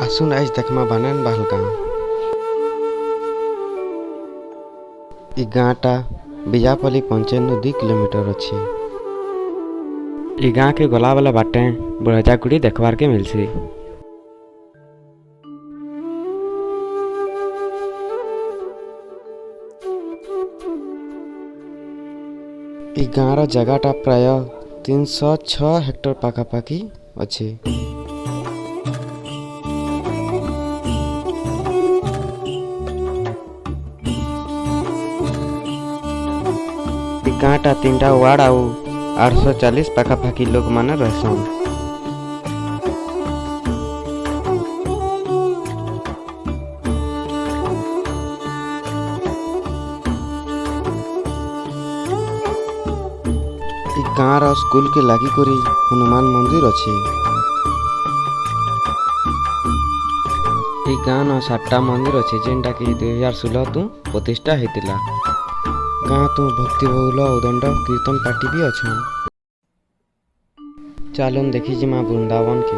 आसुन आज देखमा बानेन बाहल गाँव। इ गाँटा बिजापल्ली पंचायत 2 किलोमीटर अच्छी। इ गाँ के गला वाला बाटे बुढ़जा गुड़ी देखबार के मिलसी। इ गाँर जगहटा प्राय 306 हेक्टर पाखापाखि अच्छी। गाँटा 3टा वार्ड आउ 840 पाखापाखि लोग माने रहसन। गाँर स्कूल के लागी करी हनुमान मंदिर अच्छी। गाँ न 7टा मंदिर अच्छे जेनटा कि 2016 तु प्रतिष्ठा होता। गाँ तु भक्ति बहुल उदंड कीर्तन पार्टी भी अच्छा। चलन देखी जिमा वृंदावन के।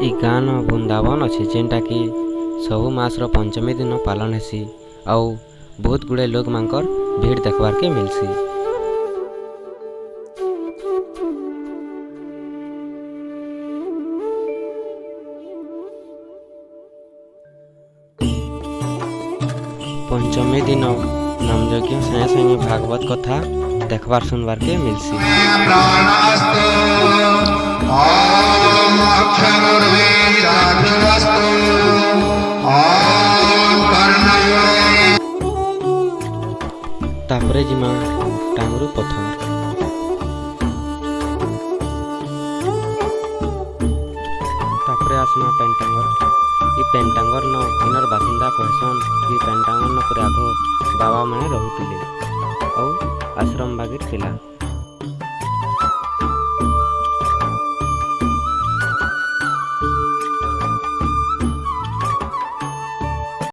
इ गाँ न वृंदावन अच्छे जेनटा कि सबु मासर पंचमी दिन पालन हेसी आउ बहुत गुड़े लोग मांकर भीड़ देखबार के मिलसी। पंचमी दिन नामयज्ञ संगे संगे भागवत कथा देखबार सुनबार के मिलसी। तापरे जिमा टांगरू पथर। तापरे आसमा पेंटांगर। इ पेंटांगर न इनर बासिंदा कहसन कि पेंटांगर न पूरे आगो बाबा माने रहुतिले और आश्रम बागिर थिला।